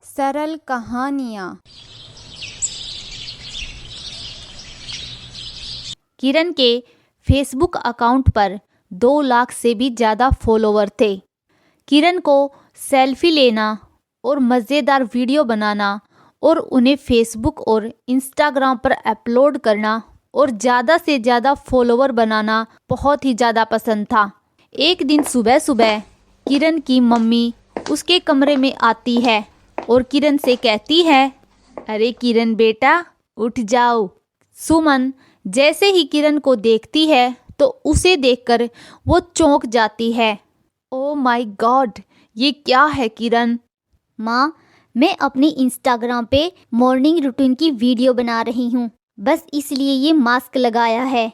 सरल कहानियाँ। किरण के फेसबुक अकाउंट पर 2 लाख से भी ज़्यादा फॉलोवर थे। किरण को सेल्फी लेना और मज़ेदार वीडियो बनाना और उन्हें फेसबुक और इंस्टाग्राम पर अपलोड करना और ज़्यादा से ज़्यादा फॉलोवर बनाना बहुत ही ज़्यादा पसंद था। एक दिन सुबह सुबह किरण की मम्मी उसके कमरे में आती है और किरण से कहती है, अरे किरण बेटा उठ जाओ। सुमन जैसे ही किरण को देखती है तो उसे देखकर वो चौंक जाती है। ओ माय गॉड, ये क्या है किरण? माँ, मैं अपनी इंस्टाग्राम पे मॉर्निंग रूटीन की वीडियो बना रही हूँ, बस इसलिए ये मास्क लगाया है।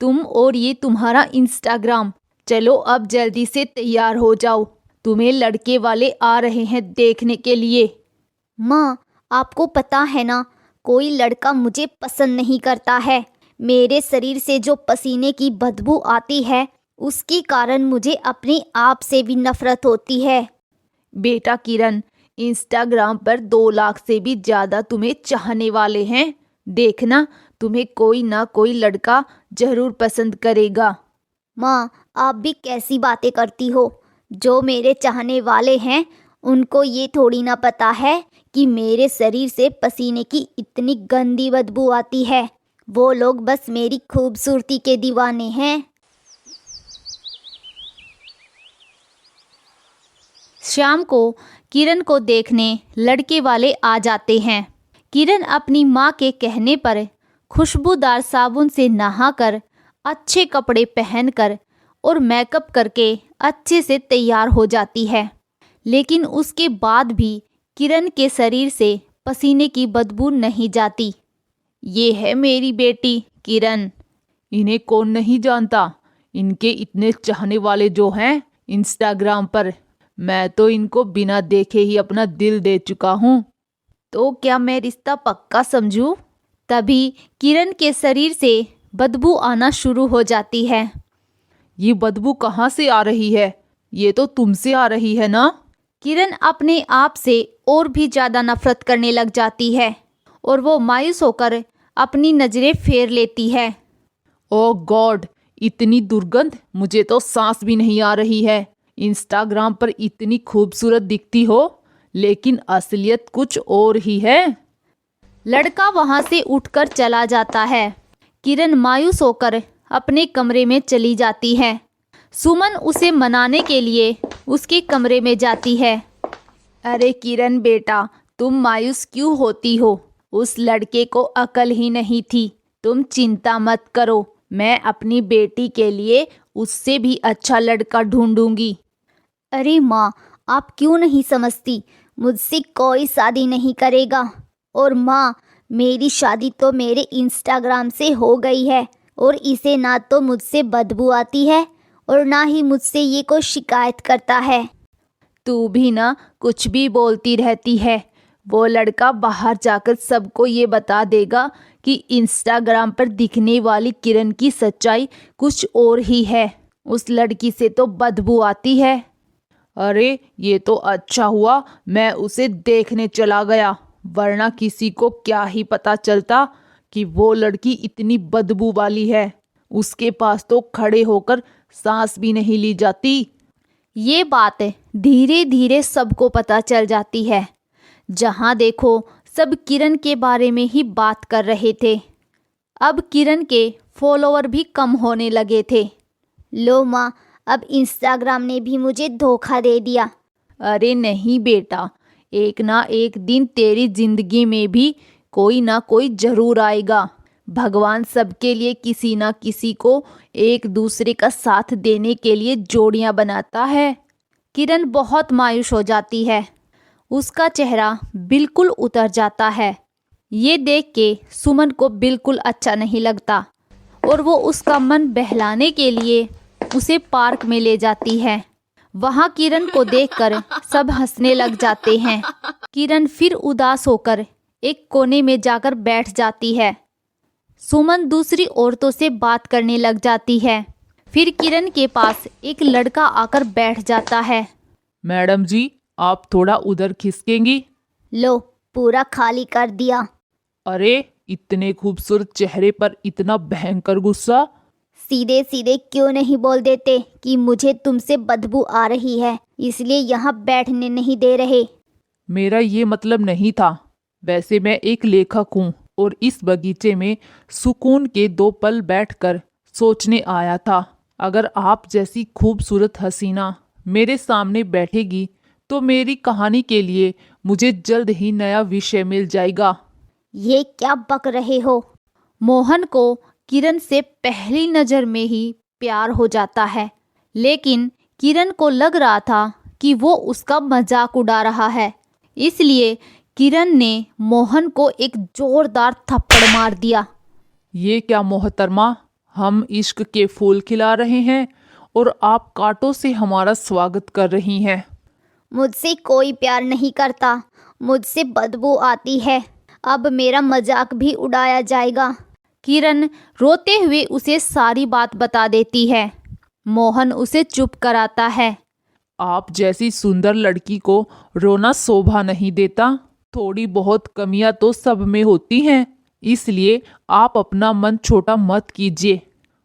तुम और ये तुम्हारा इंस्टाग्राम, चलो अब जल्दी से तैयार हो जाओ, तुम्हें लड़के वाले आ रहे हैं देखने के लिए। माँ, आपको पता है ना, कोई लड़का मुझे पसंद नहीं करता है। मेरे शरीर से जो पसीने की बदबू आती है उसके कारण मुझे अपने आप से भी नफरत होती है। बेटा किरण, इंस्टाग्राम पर 2 लाख से भी ज़्यादा तुम्हें चाहने वाले हैं। देखना, तुम्हें कोई ना कोई लड़का जरूर पसंद करेगा। माँ, आप भी कैसी बातें करती हो? जो मेरे चाहने वाले हैं उनको ये थोड़ी ना पता है कि मेरे शरीर से पसीने की इतनी गंदी बदबू आती है। वो लोग बस मेरी खूबसूरती के दीवाने हैं। शाम को किरण को देखने लड़के वाले आ जाते हैं। किरण अपनी माँ के कहने पर खुशबूदार साबुन से नहाकर, अच्छे कपड़े पहनकर और मेकअप करके अच्छे से तैयार हो जाती है। लेकिन उसके बाद भी किरण के शरीर से पसीने की बदबू नहीं जाती। ये है मेरी बेटी किरण। इन्हें कौन नहीं जानता, इनके इतने चाहने वाले जो हैं इंस्टाग्राम पर। मैं तो इनको बिना देखे ही अपना दिल दे चुका हूँ। तो क्या मैं रिश्ता पक्का समझूं? तभी किरण के शरीर से बदबू आना शुरू हो जाती है। ये बदबू कहाँ से आ रही है? ये तो तुमसे आ रही है ना? किरण अपने आप से और भी ज़्यादा नफरत करने लग जाती है और वो मायूस होकर अपनी नज़रें फेर लेती है। ओह गॉड, इतनी दुर्गंध, मुझे तो सांस भी नहीं आ रही है। इंस्टाग्राम पर इतनी खूबसूरत दिखती हो, लेकिन असलियत कुछ और ही है। लड़का वहाँ से उठकर चला जाता है। किरण मायूस होकर अपने कमरे में चली जाती है। सुमन उसे मनाने के लिए उसके कमरे में जाती है। अरे किरण बेटा, तुम मायूस क्यों होती हो? उस लड़के को अकल ही नहीं थी। तुम चिंता मत करो, मैं अपनी बेटी के लिए उससे भी अच्छा लड़का ढूंढूंगी। अरे माँ, आप क्यों नहीं समझती? मुझसे कोई शादी नहीं करेगा। और माँ, मेरी शादी तो मेरे इंस्टाग्राम से हो गई है और इसे ना तो मुझसे बदबू आती है और ना ही मुझसे ये कोई शिकायत करता है। तू भी ना कुछ भी बोलती रहती है। वो लड़का बाहर जाकर सबको ये बता देगा कि इंस्टाग्राम पर दिखने वाली किरण की सच्चाई कुछ और ही है। उस लड़की से तो बदबू आती है। अरे ये तो अच्छा हुआ मैं उसे देखने चला गया, वरना किसी को क्या ही पता चलता कि वो लड़की इतनी बदबू वाली है। उसके पास तो खड़े होकर सांस भी नहीं ली जाती। ये बात धीरे धीरे सबको पता चल जाती है। जहाँ देखो सब किरण के बारे में ही बात कर रहे थे। अब किरण के फॉलोवर भी कम होने लगे थे। लो माँ, अब इंस्टाग्राम ने भी मुझे धोखा दे दिया। अरे नहीं बेटा, एक ना एक दिन तेरी जिंदगी में भी कोई ना कोई जरूर आएगा। भगवान सबके लिए किसी ना किसी को एक दूसरे का साथ देने के लिए जोड़ियां बनाता है। किरण बहुत मायूस हो जाती है। उसका चेहरा बिल्कुल उतर जाता है। ये देख के सुमन को बिल्कुल अच्छा नहीं लगता और वो उसका मन बहलाने के लिए उसे पार्क में ले जाती है। वहाँ किरण को देखकर सब हंसने लग जाते हैं। किरण फिर उदास होकर एक कोने में जाकर बैठ जाती है। सुमन दूसरी औरतों से बात करने लग जाती है। फिर किरण के पास एक लड़का आकर बैठ जाता है। मैडम जी, आप थोड़ा उधर खिसकेंगी? लो पूरा खाली कर दिया। अरे, इतने खूबसूरत चेहरे पर इतना भयंकर गुस्सा। सीधे सीधे क्यों नहीं बोल देते कि मुझे तुमसे बदबू आ रही है, इसलिए यहाँ बैठने नहीं दे रहे। मेरा ये मतलब नहीं था। वैसे मैं एक लेखक हूँ और इस बगीचे में सुकून के 2 पल बैठकर सोचने आया था। अगर आप जैसी खूबसूरत हसीना मेरे सामने बैठेगी तो मेरी कहानी के लिए मुझे जल्द ही नया विषय मिल जाएगा। ये क्या बक रहे हो? मोहन को किरण से पहली नज़र में ही प्यार हो जाता है, लेकिन किरण को लग रहा था कि वो उसका मजाक उड़ा रहा है। इसलिए किरण ने मोहन को एक जोरदार थप्पड़ मार दिया। ये क्या मोहतरमा, हम इश्क के फूल खिला रहे हैं और आप कांटों से हमारा स्वागत कर रही हैं। मुझसे कोई प्यार नहीं करता, मुझसे बदबू आती है। अब मेरा मजाक भी उड़ाया जाएगा। किरण रोते हुए उसे सारी बात बता देती है। मोहन उसे चुप कराता है। आप जैसी सुंदर लड़की को रोना शोभा नहीं देता। थोड़ी बहुत कमियां तो सब में होती हैं, इसलिए आप अपना मन छोटा मत कीजिए।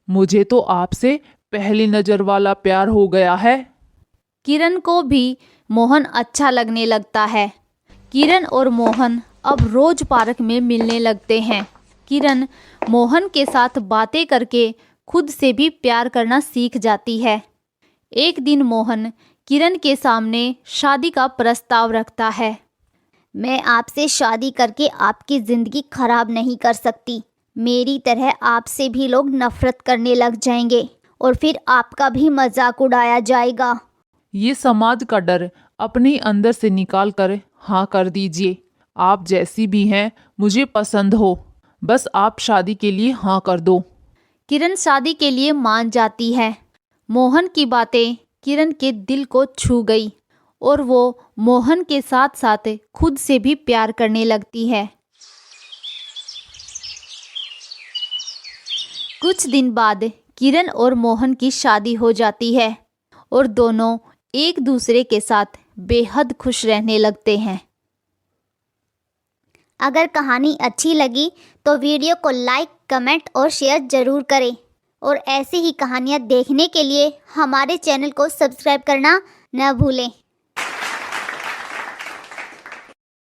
मुझे तो आपसे पहली नज़र वाला प्यार हो गया है। किरण को भी मोहन अच्छा लगने लगता है। किरण और मोहन अब रोज पार्क में मिलने लगते हैं। किरण मोहन के साथ बातें करके खुद से भी प्यार करना सीख जाती है। एक दिन मोहन किरण के सामने शादी का प्रस्ताव रखता है। मैं आपसे शादी करके आपकी ज़िंदगी खराब नहीं कर सकती। मेरी तरह आपसे भी लोग नफरत करने लग जाएंगे और फिर आपका भी मजाक उड़ाया जाएगा। ये समाज का डर अपने अंदर से निकाल कर हाँ कर दीजिए। आप जैसी भी हैं मुझे पसंद हो, बस आप शादी के लिए हाँ कर दो। किरण शादी के लिए मान जाती है। मोहन की बातें किरण के दिल को छू गई और वो मोहन के साथ साथ खुद से भी प्यार करने लगती है। कुछ दिन बाद किरण और मोहन की शादी हो जाती है और दोनों एक दूसरे के साथ बेहद खुश रहने लगते हैं। अगर कहानी अच्छी लगी तो वीडियो को लाइक, कमेंट और शेयर ज़रूर करें और ऐसी ही कहानियाँ देखने के लिए हमारे चैनल को सब्सक्राइब करना न भूलें।